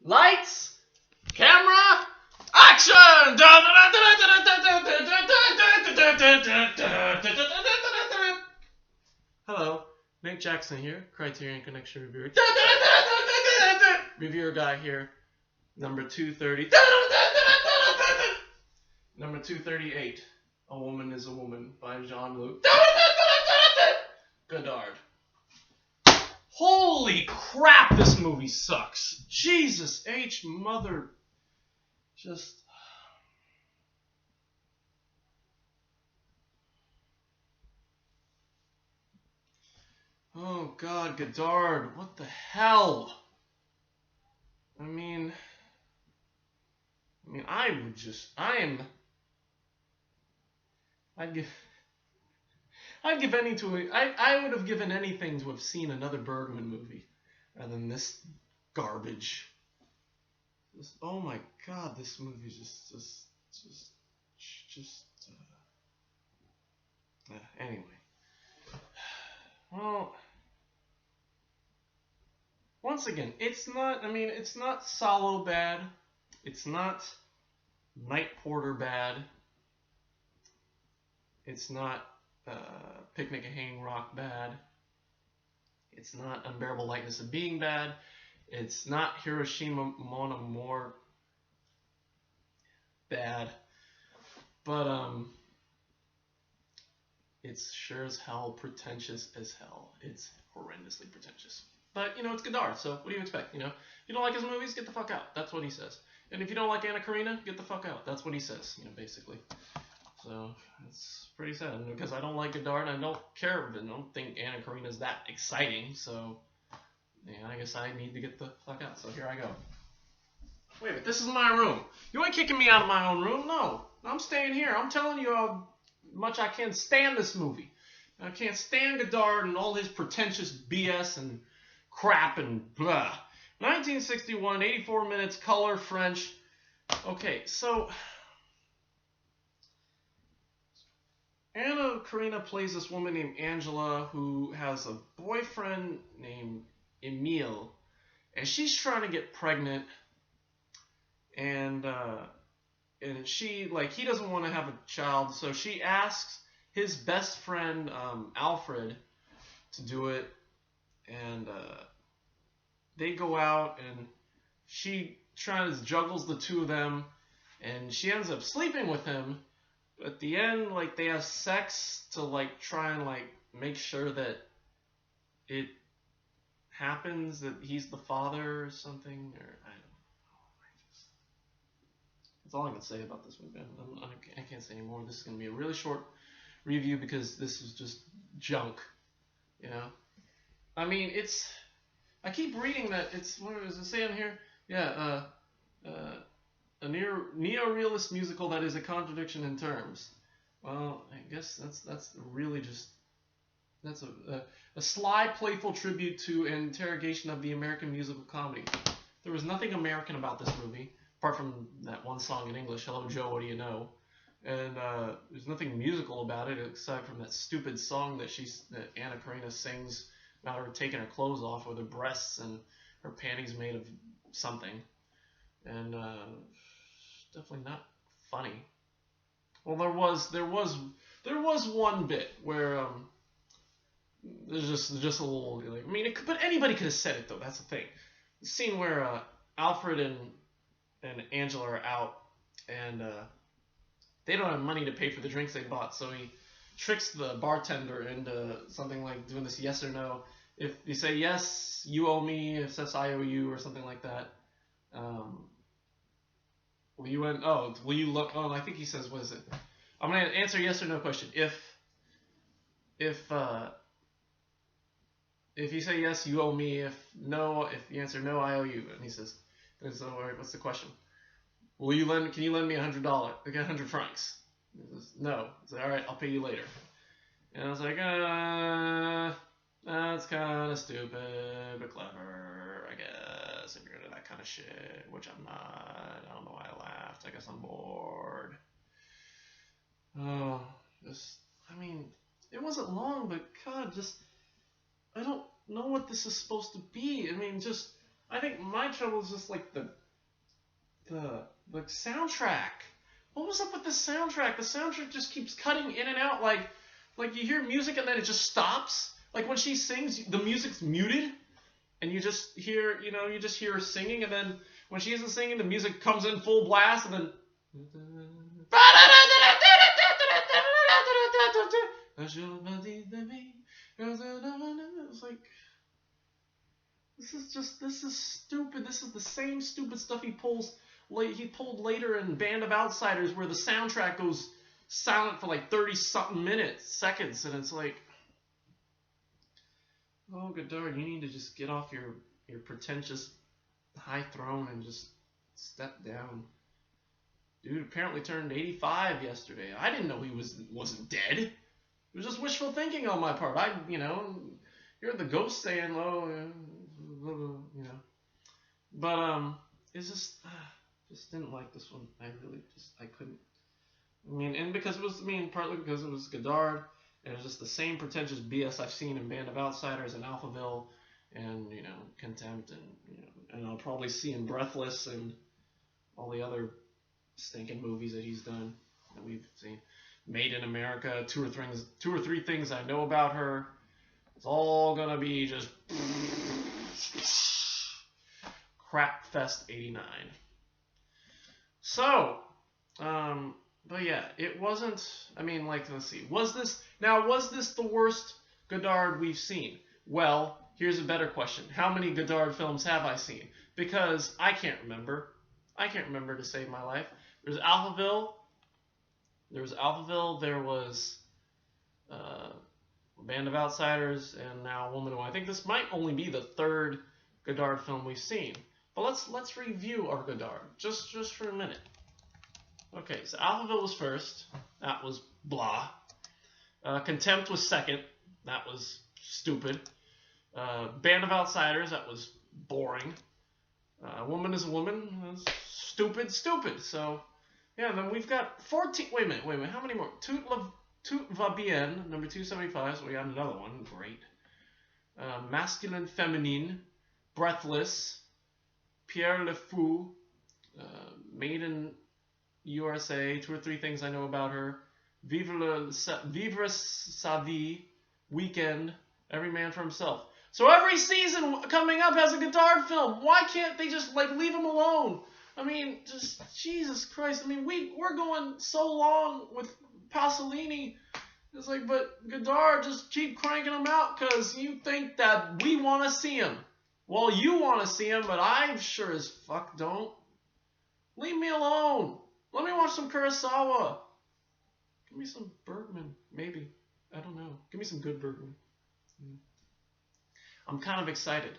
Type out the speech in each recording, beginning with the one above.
Lights, camera, action! Hello, Nate Jackson here, Criterion Connection Reviewer. Reviewer guy here, number 230. Number 238, A Woman is a Woman by Jean-Luc. Godard. Holy crap, this movie sucks. Jesus H. Mother. Just. Oh God, Godard, what the hell? I mean, I'd would have given anything to have seen another Bergman movie rather than this garbage. Oh my God, this movie anyway. Well, once again, it's not Solo bad. It's not Night Porter bad. It's not Picnic at Hanging Rock bad. It's not Unbearable Lightness of Being bad. It's not Hiroshima Mon Amour bad. But it's sure as hell pretentious as hell. It's horrendously pretentious. But, it's Godard, so what do you expect, If you don't like his movies, get the fuck out. That's what he says. And if you don't like Anna Karenina, get the fuck out. That's what he says, basically. So, it's pretty sad, because I don't like Godard, and I don't care, I don't think Anna Karenina's that exciting, so, yeah, I guess I need to get the fuck out. So here I go. Wait a minute, this is my room. You ain't kicking me out of my own room, no. I'm staying here. I'm telling you how much I can't stand this movie. I can't stand Godard and all his pretentious BS and crap and blah. 1961, 84 minutes, color, French. Okay, so Anna Karenina plays this woman named Angela who has a boyfriend named Emile, and she's trying to get pregnant, and she, he doesn't want to have a child, so she asks his best friend, Alfred, to do it, and they go out, and she juggles the two of them, and she ends up sleeping with him. At the end, they have sex to, try and, make sure that it happens, that he's the father or something, or I don't know. That's all I can say about this movie. I can't say anymore. This is going to be a really short review because this is just junk, I keep reading that it's, what does it say on here? Yeah, a neo-realist musical that is a contradiction in terms. Well, I guess that's really just, that's a sly, playful tribute to an interrogation of the American musical comedy. There was nothing American about this movie, apart from that one song in English, Hello Joe, What Do You Know? And there's nothing musical about it, aside from that stupid song that Anna Karenina sings about her taking her clothes off with her breasts and her panties made of something. And definitely not funny. Well, there was one bit where there's just a little, but anybody could have said it though. That's the thing. The scene where Alfred and Angela are out, and they don't have money to pay for the drinks they bought, so he tricks the bartender into something like doing this yes or no. If you say yes, you owe me. If says I owe you, or something like that. Will you look on? I think he says, what is it? I'm gonna answer yes or no question. If you say yes, you owe me. If you answer no, I owe you. And he says, so what's the question? Can you lend me $100? 100 francs? He says, no. I said, all right, I'll pay you later. And I was like, that's kind of stupid, but clever, I guess, if you're into that kind of shit, which I'm not. I don't know why I laughed. I guess I'm bored. Oh, it wasn't long, but God, I don't know what this is supposed to be. I think my trouble is just like the soundtrack. What was up with the soundtrack? The soundtrack just keeps cutting in and out. Like you hear music and then it just stops. Like when she sings, the music's muted, and you just hear her singing, and then when she isn't singing, the music comes in full blast, and then it's like, this is stupid. This is the same stupid stuff he pulled later in Band of Outsiders, where the soundtrack goes silent for like 30-something seconds, and it's like, oh, Godard, you need to just get off your pretentious high throne and just step down. Dude apparently turned 85 yesterday. I didn't know he wasn't dead. It was just wishful thinking on my part. You're the ghost saying, oh, but it's just didn't like this one. I couldn't. I mean, and because it was, partly because it was Godard, and it was just the same pretentious BS I've seen in Band of Outsiders and Alphaville, and Contempt, and and I'll probably see in Breathless and all the other stinking movies that he's done that we've seen. Made in America, two or three things I know about her. It's all gonna be just Crapfest 89. So, but yeah, it wasn't. Let's see. Was this the worst Godard we've seen? Well, here's a better question. How many Godard films have I seen? Because I can't remember. I can't remember to save my life. There's Alphaville. There was Band of Outsiders, and now Woman Who. I think this might only be the third Godard film we've seen. But let's review our Godard just for a minute. Okay, so Alphaville was first. That was blah. Contempt was second. That was stupid. Band of Outsiders. That was boring. Woman is a Woman. Stupid. So, yeah, and then we've got 14. Wait a minute. How many more? Tout va bien, number 275. So we got another one. Great. Masculine, Feminine. Breathless. Pierre Le Fou. Made in USA. Two or three things I know about her. Vivre sa vie. Weekend. Every Man for Himself. So every season coming up has a Godard film. Why can't they just leave him alone? Just Jesus Christ. We're going so long with Pasolini. It's like, but Godard, just keep cranking them out because you think that we want to see him. Well, you want to see him, but I sure as fuck don't. Leave me alone. Let me watch some Kurosawa. Give me some Bergman, maybe. I don't know. Give me some good Bergman. I'm kind of excited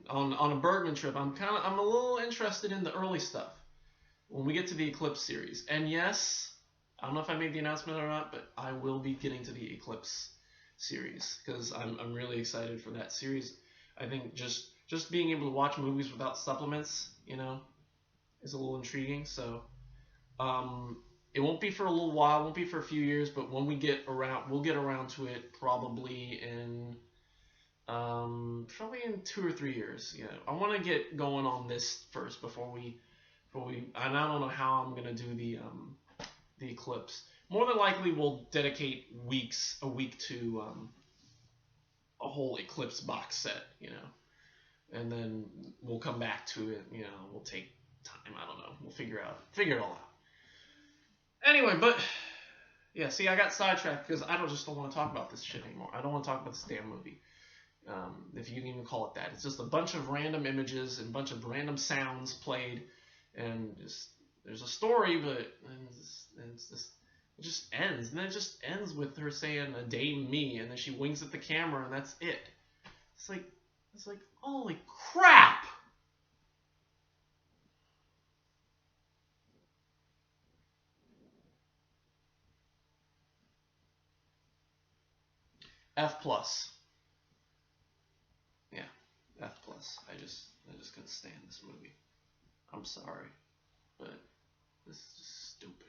on a Bergman trip. I'm a little interested in the early stuff when we get to the Eclipse series. And yes, I don't know if I made the announcement or not, but I will be getting to the Eclipse series because I'm really excited for that series. I think just being able to watch movies without supplements, is a little intriguing. So it won't be for a little while, won't be for a few years, but when we'll get around to it probably in 2 or 3 years. Yeah, I want to get going on this first before we, and I don't know how I'm gonna do the Eclipse. More than likely, we'll dedicate a week to a whole Eclipse box set, and then we'll come back to it. We'll take time. I don't know. We'll figure it all out. Anyway, but yeah, see, I got sidetracked because I don't want to talk about this shit anymore. I don't want to talk about this damn movie. If you can even call it that. It's just a bunch of random images and a bunch of random sounds played, and there's a story, but it just ends. And then it just ends with her saying, "A dame me," and then she winks at the camera, and that's it. It's like, holy crap! F+. Yeah, F+. I just couldn't stand this movie. I'm sorry, but this is just stupid.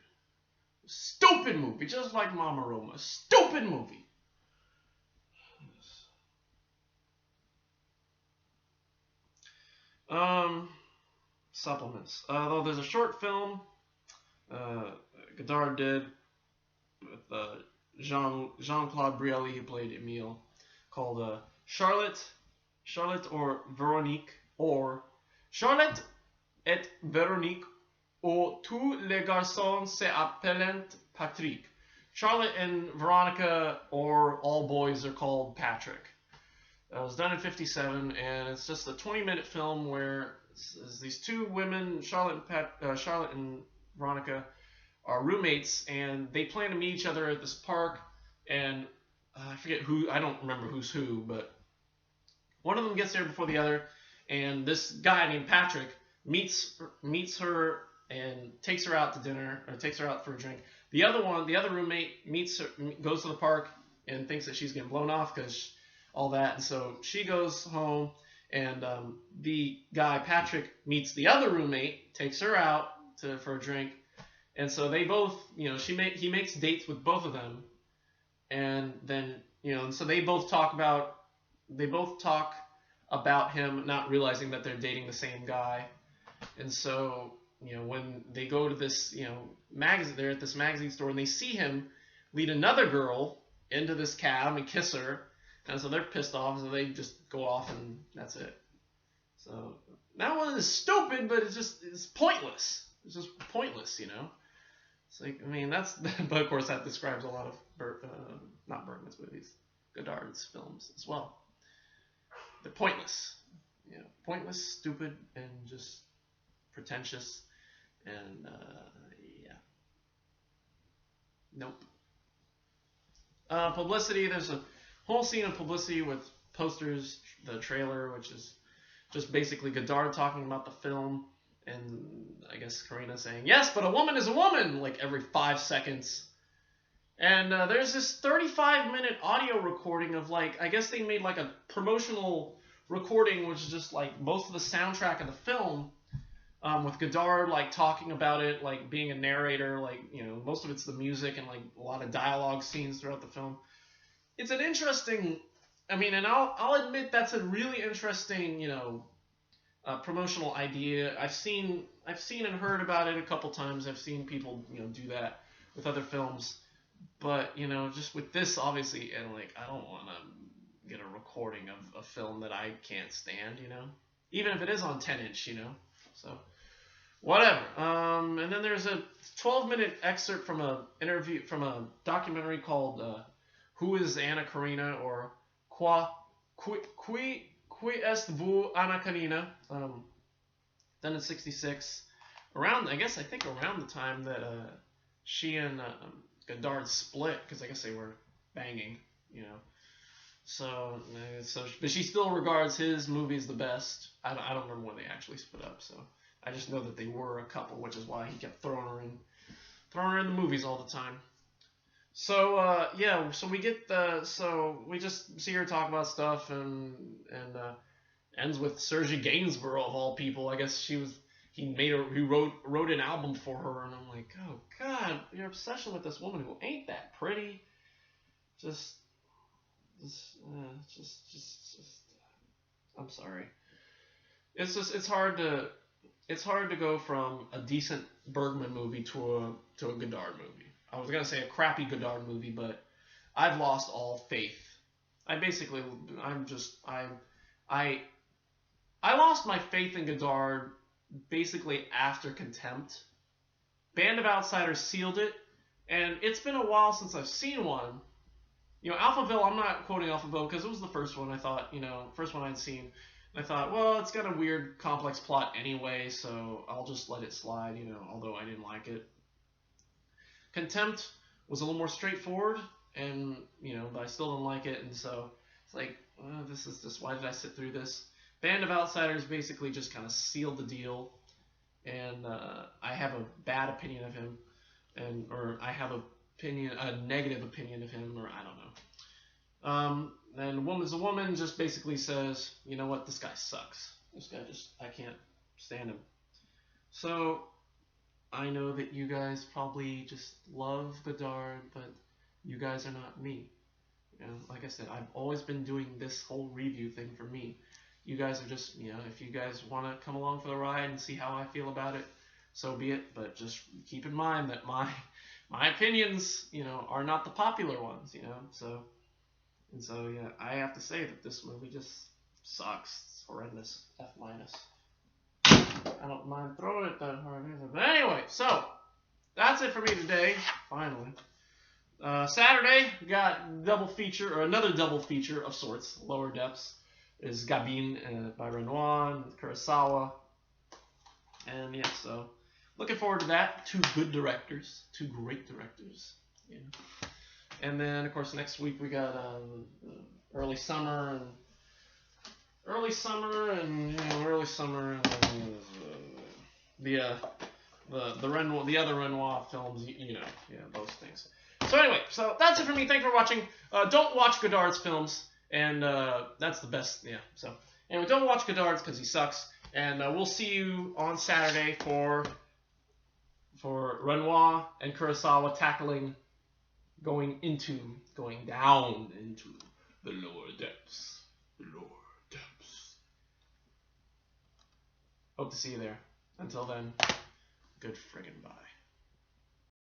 Stupid movie, just like Mama Roma. Stupid movie. Um, Supplements. Though there's a short film uh, Godard did with Jean-Claude Brialy, who played Emile, called Charlotte or Veronique, or Charlotte et Veronique, ou tous les garçons s'appellent Patrick. Charlotte and Veronica, or all boys are called Patrick. It was done in '57, and it's just a 20-minute film where these two women, Charlotte and Veronica, are roommates, and they plan to meet each other at this park. And I forget who, I don't remember who's who, but one of them gets there before the other, and this guy named Patrick meets her and takes her out to dinner, or takes her out for a drink. The other roommate meets her, goes to the park and thinks that she's getting blown off because all that, and so she goes home, and the guy Patrick meets the other roommate, takes her out for a drink, and so they both, he makes dates with both of them, and then and so they both talk about him not realizing that they're dating the same guy, and so when they go to this magazine, they're at this magazine store and they see him lead another girl into this cab and kiss her. And so they're pissed off, so they just go off, and that's it. So that one is stupid, but it's pointless. It's just pointless, It's like, but of course that describes a lot of not Bergman's movies, Godard's films as well. They're pointless, pointless, stupid, and just pretentious, and yeah, nope. Publicity. There's a whole scene of publicity with posters, the trailer, which is just basically Godard talking about the film, and I guess Karina saying, yes, but a woman is a woman, like every 5 seconds. And there's this 35-minute audio recording of, I guess they made a promotional recording, which is just most of the soundtrack of the film, with Godard talking about it, being a narrator, most of it's the music and a lot of dialogue scenes throughout the film. It's an interesting, and I'll admit that's a really interesting, promotional idea. I've seen and heard about it a couple times. I've seen people, do that with other films, but just with this, obviously, and I don't want to get a recording of a film that I can't stand, even if it is on 10-inch, so whatever. And then there's a 12-minute excerpt from a documentary called Who is Anna Karina, or Qui est vous Anna Karina, done in '66, I think around the time that she and Godard split, because I guess they were banging, so but she still regards his movies the best. I don't remember when they actually split up, so I just know that they were a couple, which is why he kept throwing her in the movies all the time. So yeah, so we just see her talk about stuff, and ends with Sergei Gainsborough of all people. I guess he wrote an album for her, and I'm like, oh God, your obsession with this woman who ain't that pretty, just I'm sorry. It's hard to go from a decent Bergman movie to a Godard movie. I was gonna say a crappy Godard movie, but I've lost all faith. I lost my faith in Godard basically after Contempt. Band of Outsiders sealed it, and it's been a while since I've seen one. Alphaville, I'm not quoting Alphaville because it was the first one I thought, first one I'd seen. And I thought, well, it's got a weird, complex plot anyway, so I'll just let it slide, although I didn't like it. Contempt was a little more straightforward, and, but I still didn't like it, and so it's like, this is just, why did I sit through this? Band of Outsiders basically just kind of sealed the deal, and I have a bad opinion of him, or I have a negative opinion of him, or I don't know. And Woman's a Woman just basically says, you know what, this guy sucks. This guy I can't stand him. So I know that you guys probably just love Godard, but you guys are not me. Like I said, I've always been doing this whole review thing for me. you guys are just, you know, if you guys want to come along for the ride and see how I feel about it, so be it. But just keep in mind that my opinions, you know, are not the popular ones, you know. So yeah, I have to say that this movie just sucks. It's horrendous. F minus. I don't mind throwing it that hard either. But anyway, so that's it for me today. Finally. Saturday, we got double feature, or another double feature of sorts. Lower Depths is Gabin by Renoir and Kurosawa. And yeah, so looking forward to that. Two good directors. Two great directors. Yeah. And then, of course, next week we got early summer and the other Renoir films, you know, yeah, those things. So anyway, so that's it for me. Thanks for watching. Don't watch Godard's films, and that's the best. Yeah. So anyway, don't watch Godard's because he sucks. And we'll see you on Saturday for Renoir and Kurosawa tackling going down into the lower depths. Hope to see you there. Until then, good friggin' bye.